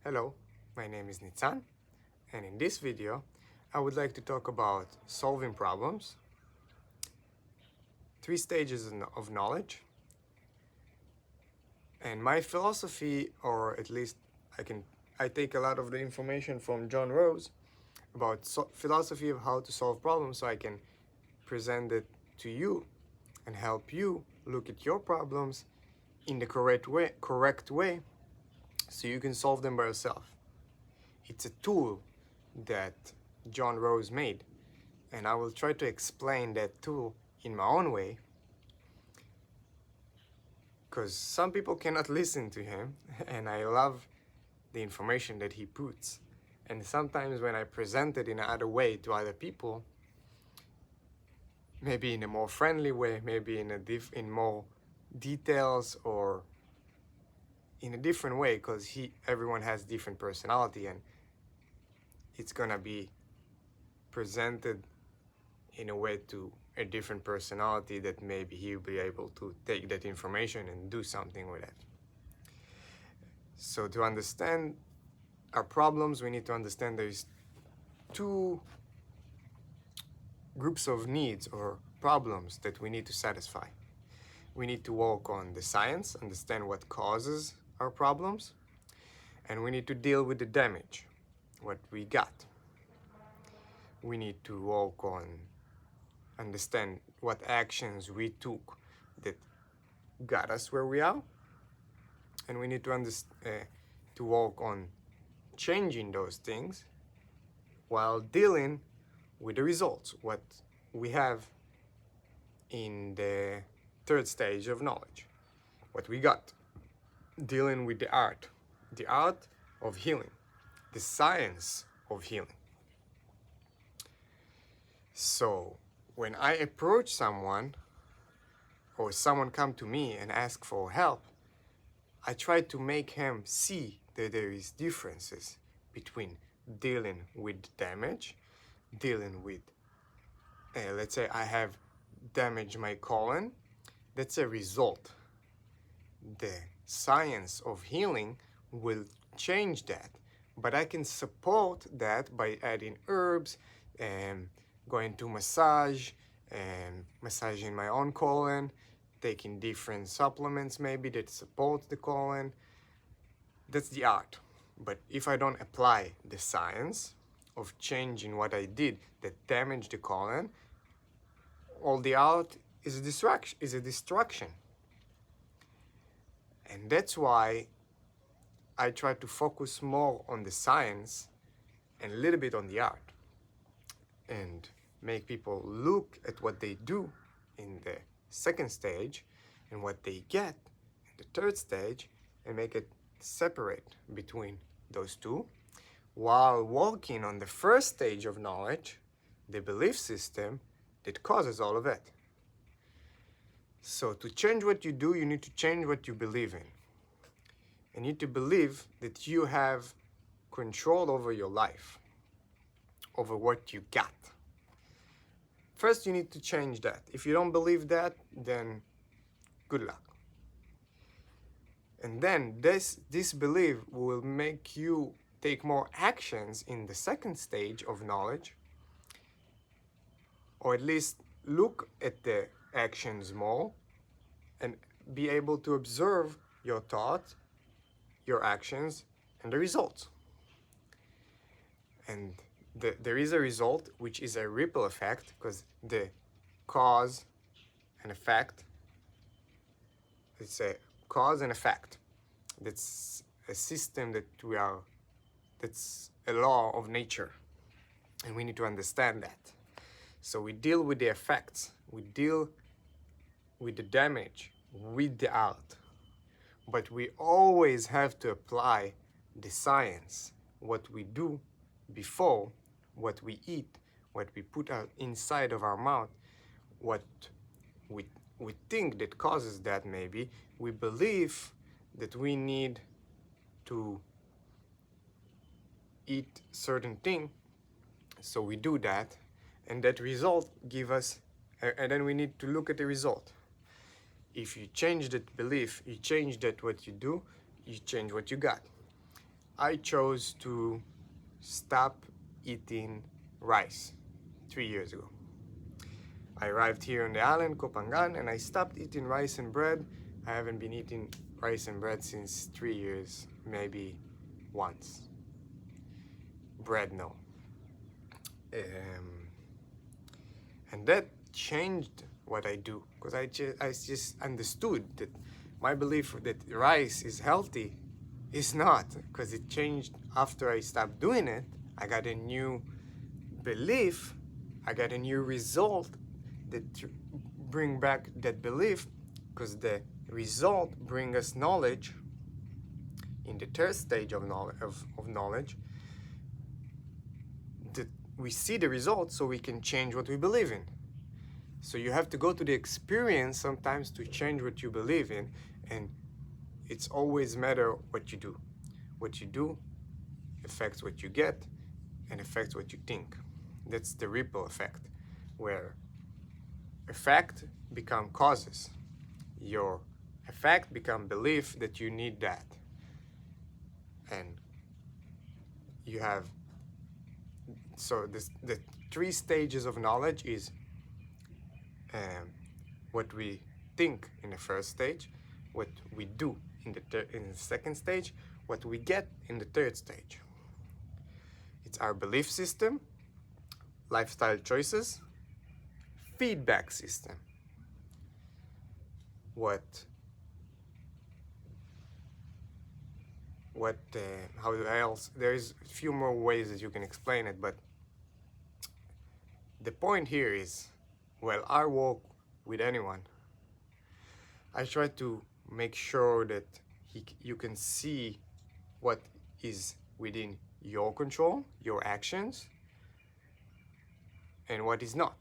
Hello, my name is Nitzan, and in this video I would like to talk about solving problems, 3 stages of knowledge, and my philosophy, or at least I take a lot of the information from John Rose about philosophy of how to solve problems, so I can present it to you and help you look at your problems in the correct way so you can solve them by yourself. It's a tool that John Rose made, and I will try to explain that tool in my own way, because some people cannot listen to him, and I love the information that he puts. And sometimes when I present it in another way to other people, maybe in a more friendly way, maybe in more details, or in a different way, because everyone has different personality, and it's gonna be presented in a way to a different personality that maybe he'll be able to take that information and do something with it. So to understand our problems, we need to understand there's 2 groups of needs or problems that we need to satisfy. We need to work on the science, understand what causes our problems, and we need to deal with the damage, what we got. We need to work on understand what actions we took that got us where we are, and we need to work on changing those things while dealing with the results, what we have in the 3rd stage of knowledge, what we got, dealing with the art of healing, the science of healing. So when I approach someone, or someone come to me and ask for help, I try to make him see that there is differences between dealing with damage, dealing with, let's say I have damaged my colon, that's a result. The science of healing will change that, but I can support that by adding herbs and going to massage and massaging my own colon, taking different supplements maybe that support the colon. That's the art. But if I don't apply the science of changing what I did that damaged the colon, all the art is a distraction. And that's why I try to focus more on the science and a little bit on the art, and make people look at what they do in the 2nd stage and what they get in the 3rd stage, and make it separate between those 2, while working on the 1st stage of knowledge, the belief system that causes all of it. So to change what you do, you need to change what you believe in. You need to believe that you have control over your life, over what you got. First, you need to change that. If you don't believe that, then good luck. And then this belief will make you take more actions in the 2nd stage of knowledge, or at least look at the actions more and be able to observe your thoughts, your actions, and the results. And there is a result, which is a ripple effect, because the cause and effect, it's a cause and effect. That's a system that's a law of nature, and we need to understand that. So we deal with the effects, we deal with the damage with the art, but we always have to apply the science, what we do before, what we eat, what we put out inside of our mouth, what we think that causes that. Maybe we believe that we need to eat certain thing, so we do that, and that result give us, and then we need to look at the result. If you change that belief, you change that what you do, you change what you got. I chose to stop eating rice 3 years ago. I arrived here on the island, Kopangan, and I stopped eating rice and bread. I haven't been eating rice and bread since 3 years, maybe once. Bread, no. And that changed what I do, because I just understood that my belief that rice is healthy is not, because it changed after I stopped doing it. I got a new belief, I got a new result that bring back that belief, because the result bring us knowledge. In the third stage of knowledge, that we see the results so we can change what we believe in. So you have to go to the experience sometimes to change what you believe in, and it's always matter what you do. What you do affects what you get and affects what you think. That's the ripple effect, where effect become causes. Your effect become belief that you need that. And you have, so the 3 stages of knowledge is what we think in the first stage, what we do in the second stage, what we get in the third stage. It's our belief system, lifestyle choices, feedback system. How else? There's a few more ways that you can explain it, but the point here is, well, I work with anyone, I try to make sure that you can see what is within your control, your actions, and what is not.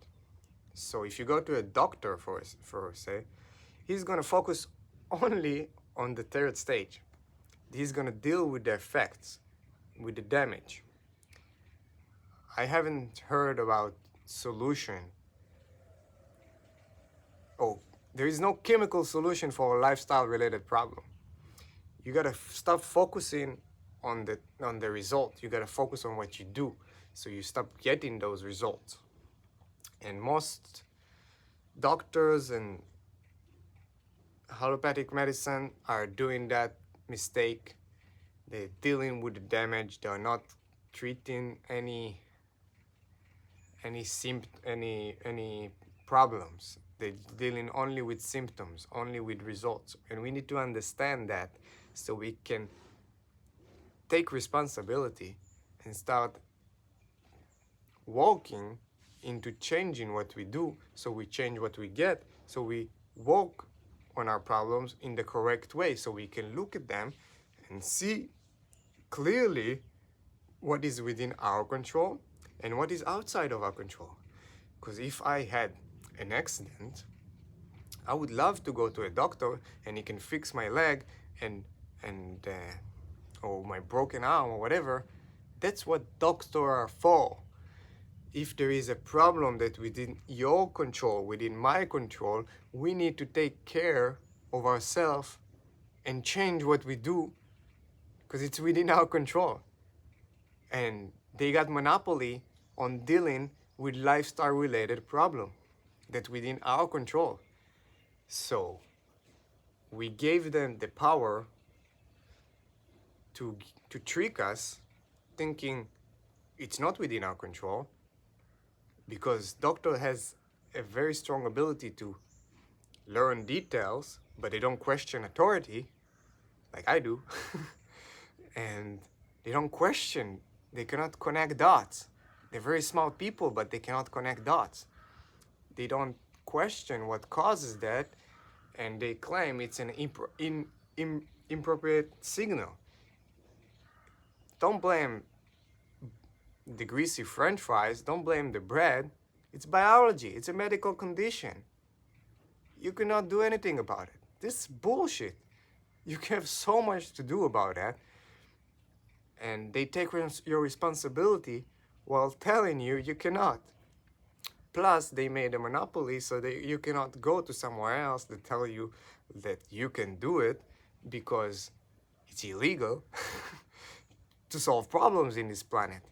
So if you go to a doctor for say, he's going to focus only on the third stage. He's going to deal with the effects, with the damage. I haven't heard about solution. Oh, there is no chemical solution for a lifestyle related problem. You got to stop focusing on the result. You got to focus on what you do, so you stop getting those results. And most doctors and allopathic medicine are doing that mistake. They're dealing with the damage. They're not treating any problems. They're dealing only with symptoms, only with results. And we need to understand that so we can take responsibility and start walking into changing what we do, so we change what we get, so we work on our problems in the correct way, so we can look at them and see clearly what is within our control and what is outside of our control. Because if I had an accident, I would love to go to a doctor and he can fix my leg or my broken arm or whatever. That's what doctors are for. If there is a problem that within your control, within my control, we need to take care of ourselves and change what we do, because it's within our control. And they got monopoly on dealing with lifestyle-related problem that's within our control. So we gave them the power to trick us, thinking it's not within our control, because doctor has a very strong ability to learn details, but they don't question authority like I do. And they don't question, they cannot connect dots. They're very smart people, but they cannot connect dots. They don't question what causes that, and they claim it's an inappropriate signal. Don't blame the greasy French fries, don't blame the bread. It's biology, it's a medical condition. You cannot do anything about it. This is bullshit. You have so much to do about that. And they take your responsibility while telling you you cannot. Plus, they made a monopoly so that you cannot go to somewhere else to tell you that you can do it because it's illegal. to solve problems in this planet.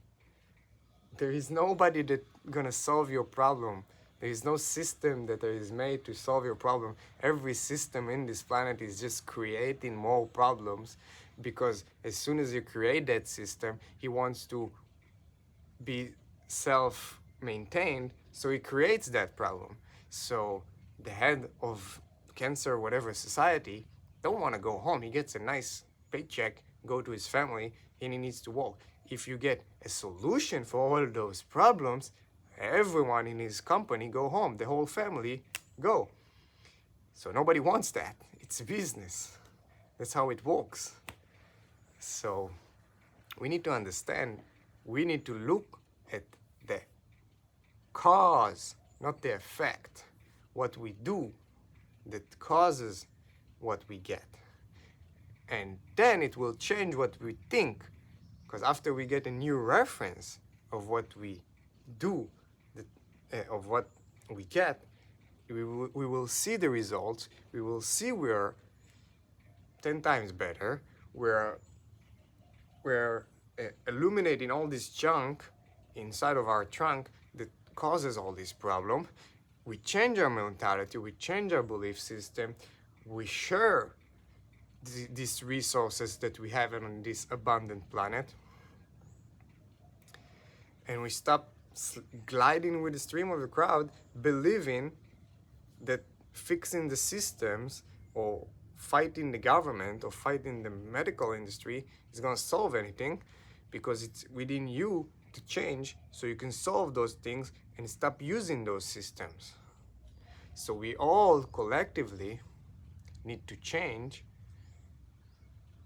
There is nobody that gonna solve your problem. There is no system that is made to solve your problem. Every system in this planet is just creating more problems, because as soon as you create that system, he wants to be self-maintained, so he creates that problem. So the head of cancer, whatever society, don't want to go home. He gets a nice paycheck, go to his family, and he needs to work. If you get a solution for all those problems, everyone in his company go home, the whole family go. So nobody wants that. It's a business. That's how it works. So we need to understand, we need to look at the cause, not the effect. What we do that causes what we get. And then it will change what we think. Because after we get a new reference of what we do, of what we get, we will see the results. We will see we're 10 times better. We're illuminating all this junk inside of our trunk that causes all this problem. We change our mentality, we change our belief system, we share these resources that we have on this abundant planet, and we stop gliding with the stream of the crowd, believing that fixing the systems or fighting the government or fighting the medical industry is going to solve anything, because it's within you to change so you can solve those things and stop using those systems. So we all collectively need to change,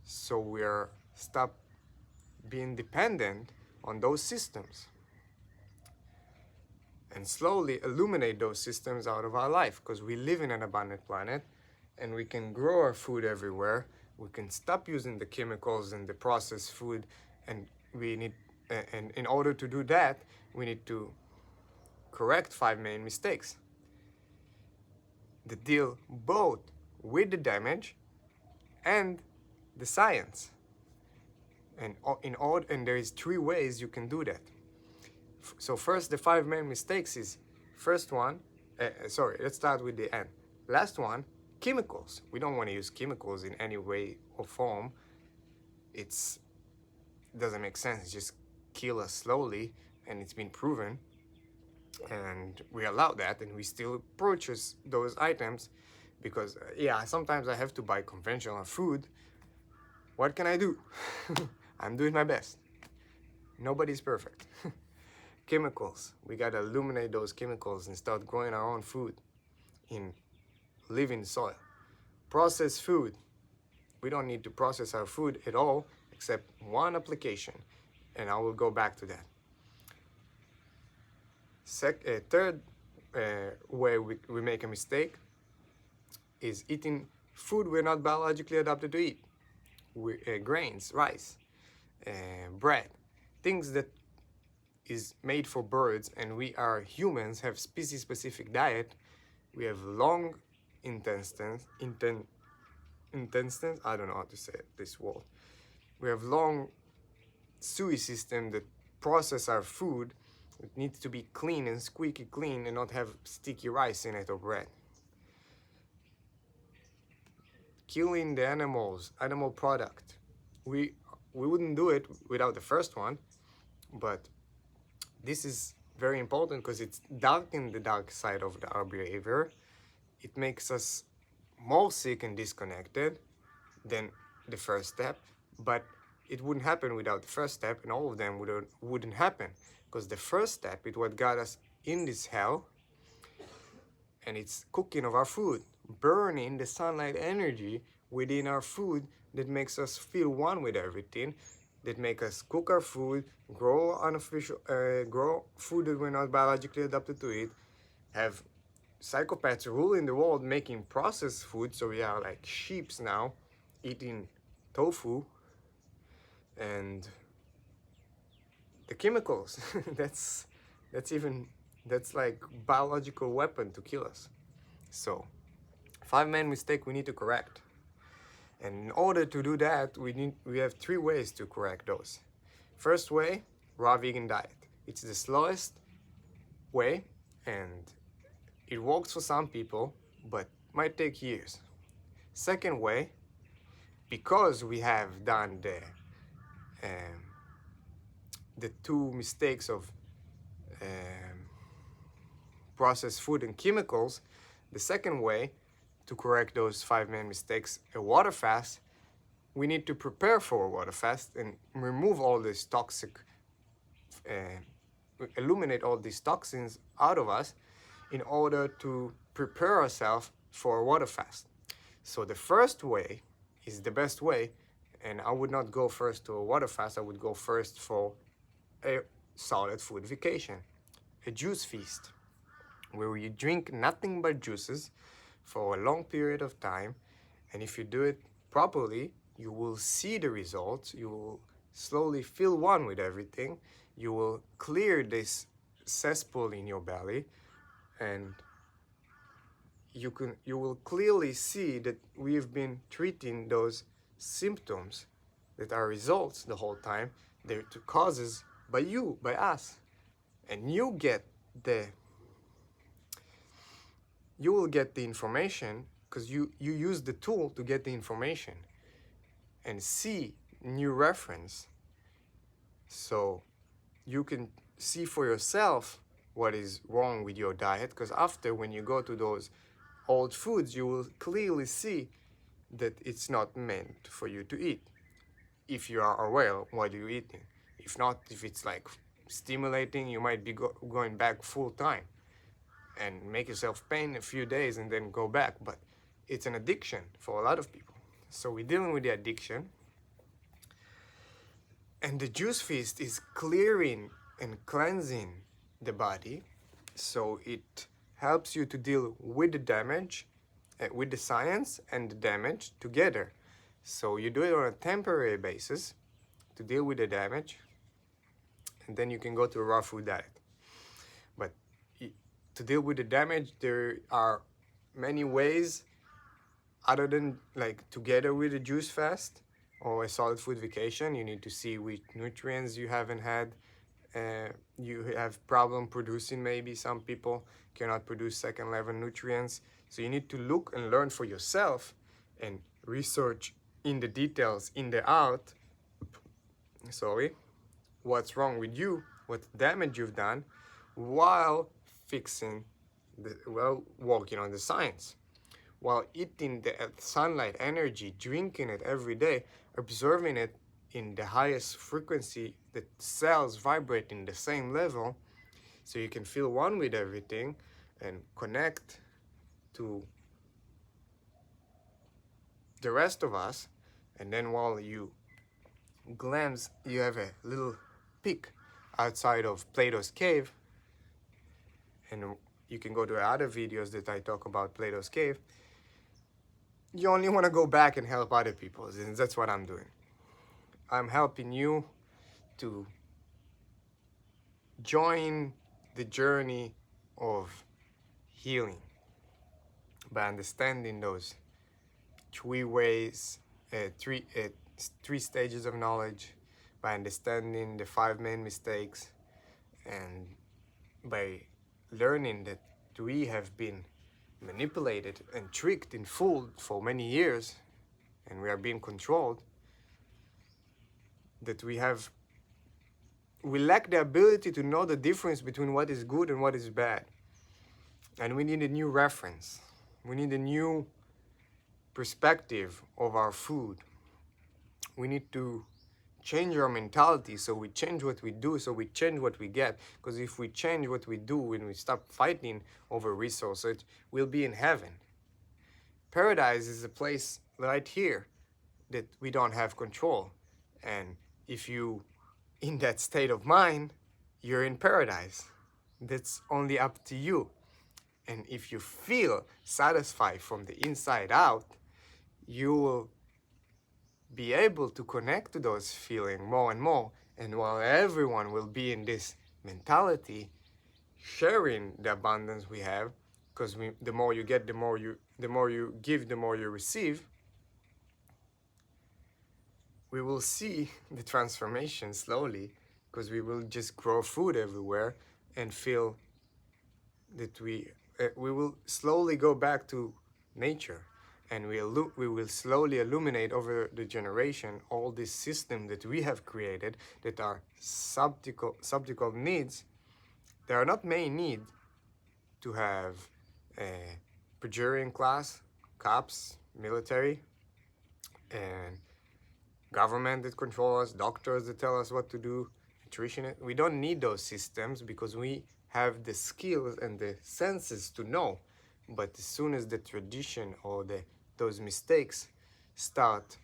so we're stop being dependent on those systems and slowly illuminate those systems out of our life, because we live in an abundant planet and we can grow our food everywhere. We can stop using the chemicals and the processed food, and we need, and in order to do that, we need to correct 5 main mistakes that deal both with the damage and the science. And there is 3 ways you can do that. So first, the 5 main mistakes is, first one, let's start with the end. Last one, chemicals. We don't want to use chemicals in any way or form. It doesn't make sense. It just kill us slowly, and it's been proven. And we allow that, and we still purchase those items because, sometimes I have to buy conventional food. What can I do? I'm doing my best. Nobody's perfect. Chemicals. We gotta illuminate those chemicals and start growing our own food in living soil. Processed food. We don't need to process our food at all except one application, and I will go back to that. Third way we make a mistake is eating food we're not biologically adapted to eat. Grains, rice, bread, things that is made for birds, and we are humans, have species-specific diet. We have long intestines, I don't know how to say it, this word. We have long sewage system that process our food. It needs to be clean and squeaky clean and not have sticky rice in it or bread. Killing the animals, animal product. We wouldn't do it without the first one, but this is very important because it's darkening the dark side of our behavior. It makes us more sick and disconnected than the first step, but it wouldn't happen without the first step, and all of them wouldn't happen, because the first step is what got us in this hell, and it's cooking of our food, burning the sunlight energy within our food that makes us feel one with everything, that make us cook our food, grow food that we're not biologically adapted to eat, have psychopaths ruling the world making processed food, so we are like sheeps now, eating tofu, and the chemicals, that's like biological weapon to kill us. So 5 main mistake we need to correct. And in order to do that, we have 3 ways to correct those. First way, raw vegan diet. It's the slowest way, and it works for some people, but might take years. Second way, because we have done the two mistakes of processed food and chemicals, the second way to correct those 5 main mistakes, a water fast, we need to prepare for a water fast and remove all this toxic, eliminate all these toxins out of us in order to prepare ourselves for a water fast. So the first way is the best way, and I would not go first to a water fast. I would go first for a solid food vacation, a juice feast, where you drink nothing but juices for a long period of time. And if you do it properly, you will see the results. You will slowly feel one with everything. You will clear this cesspool in your belly, and you will clearly see that we've been treating those symptoms that are results the whole time. They're causes by you, by us, and you will get the information because you use the tool to get the information and see new reference, so you can see for yourself what is wrong with your diet. Because after, when you go to those old foods, you will clearly see that it's not meant for you to eat, if you are aware of what you're eating. If not, if it's like stimulating, you might be going back full time and make yourself pain a few days and then go back. But it's an addiction for a lot of people. So we're dealing with the addiction. And the juice feast is clearing and cleansing the body. So it helps you to deal with the damage, with the science and the damage together. So you do it on a temporary basis to deal with the damage, and then you can go to a raw food diet. But to deal with the damage, there are many ways other than like together with a juice fast or a solid food vacation. You need to see which nutrients you haven't had. You have problem producing. Maybe some people cannot produce second level nutrients. So you need to look and learn for yourself and research in the details, in the out, what's wrong with you, what damage you've done, while working on the science, while eating the sunlight energy, drinking it every day, observing it in the highest frequency, that cells vibrate in the same level, so you can feel one with everything and connect to the rest of us. And then while you glance, you have a little peek outside of Plato's cave, and you can go to other videos that I talk about Plato's cave. You only want to go back and help other people, and that's what I'm doing. I'm helping you to join the journey of healing by understanding those three ways, three stages of knowledge, by understanding the 5 main mistakes, and by learning that we have been manipulated and tricked and fooled for many years, and we are being controlled, that we lack the ability to know the difference between what is good and what is bad. And we need a new reference. We need a new perspective of our food. We need to change our mentality, so we change what we do, so we change what we get. Because if we change what we do, when we stop fighting over resources, we'll be in heaven. Paradise is a place right here that we don't have control. And if you in that state of mind, you're in paradise. That's only up to you. And if you feel satisfied from the inside out, you will be able to connect to those feelings more and more. And while everyone will be in this mentality, sharing the abundance we have, because the more you get, the more you give, the more you receive, we will see the transformation slowly, because we will just grow food everywhere and feel that we will slowly go back to nature, and we will slowly illuminate over the generation all this system that we have created, that are subtical needs. There are not main need to have a Pajurian class, cops, military, and government that control us, doctors that tell us what to do, nutritionists. We don't need those systems because we have the skills and the senses to know. But as soon as the tradition or those mistakes start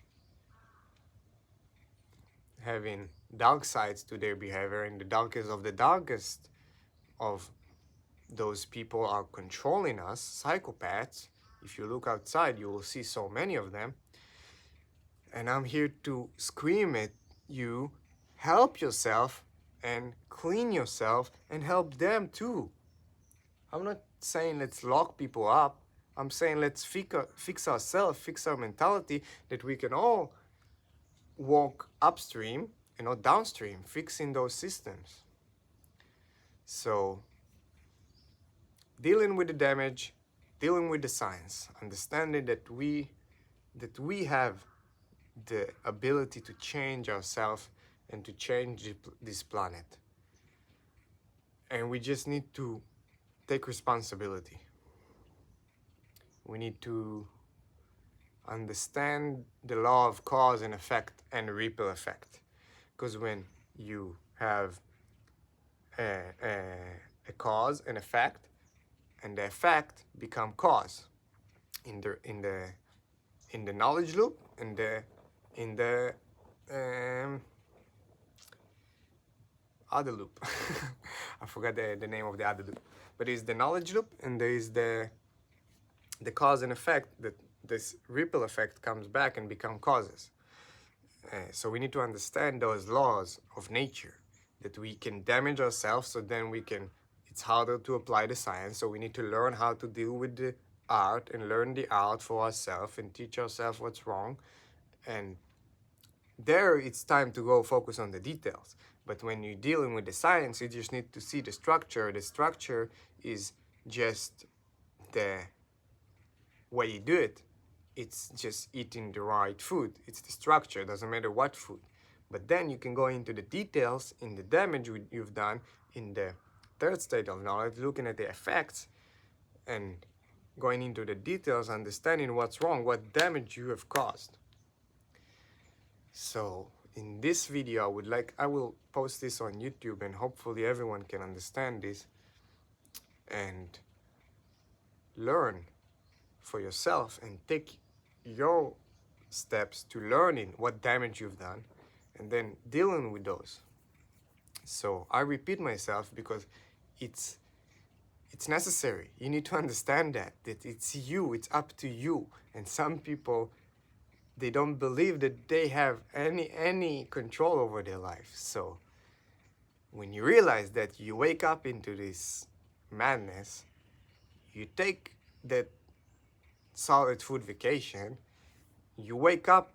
having dark sides to their behavior, and the darkest of the darkest of those people are controlling us, psychopaths. If you look outside, you will see so many of them. And I'm here to scream at you, help yourself and clean yourself and help them too. I'm not saying let's lock people up. I'm saying let's fix ourselves, fix our mentality, that we can all walk upstream and not downstream, fixing those systems. So, dealing with the damage, dealing with the science, understanding that we have the ability to change ourselves and to change this planet. And we just need to take responsibility. We need to understand the law of cause and effect and ripple effect. Because when you have a cause and effect, and the effect become cause in the knowledge loop, in the other loop. I forgot the name of the other loop, but it's the knowledge loop, and there is the cause and effect, that this ripple effect comes back and become causes. So we need to understand those laws of nature, that we can damage ourselves, so then it's harder to apply the science. So we need to learn how to deal with the art and learn the art for ourselves and teach ourselves what's wrong. And there it's time to go focus on the details. But when you're dealing with the science, you just need to see the structure. The structure is just the way you do it. It's just eating the right food. It's the structure, doesn't matter what food. But then you can go into the details, in the damage you've done, in the third state of knowledge, looking at the effects and going into the details, understanding what's wrong, what damage you have caused. So in this video, I will post this on YouTube, and hopefully everyone can understand this and learn for yourself and take your steps to learning what damage you've done and then dealing with those. So I repeat myself because it's necessary. You need to understand that it's you, it's up to you. And some people, they don't believe that they have any control over their life. So when you realize that, you wake up into this madness, you take that solid food vacation, you wake up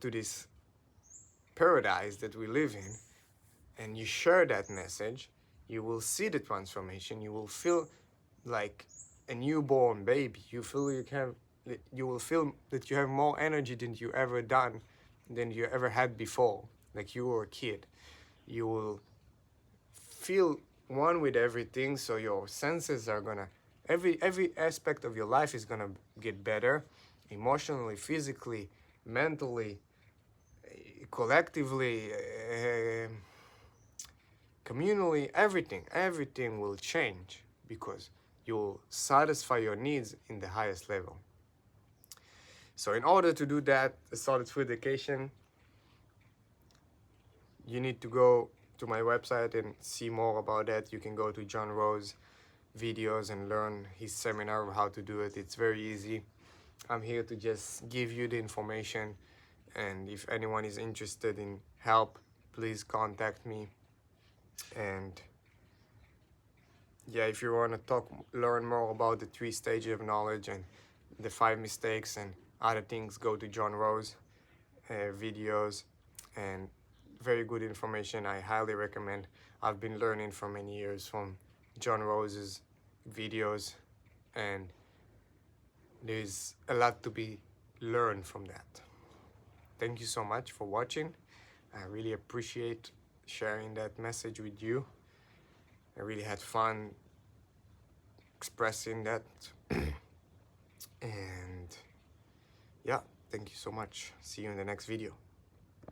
to this paradise that we live in, and you share that message, you will see the transformation. You will feel like a newborn baby. You will feel that you have more energy than you ever had before, like you were a kid. You will feel one with everything, so your senses are gonna, every aspect of your life is gonna get better, emotionally, physically, mentally, collectively, communally. Everything will change because you'll satisfy your needs in the highest level. So in order to do that, a solid food education, you need to go to my website and see more about that. You can go to John Rose videos and learn his seminar of how to do it. It's very easy. I'm here to just give you the information, and if anyone is interested in help, please contact me. And yeah, if you want to learn more about the 3 stages of knowledge and the 5 mistakes and other things, go to John Rose videos. and very good information. I highly recommend. I've been learning for many years from John Rose's videos, and there's a lot to be learned from that. Thank you so much for watching. I really appreciate sharing that message with you. I really had fun expressing that. And yeah, thank you so much. See you in the next video.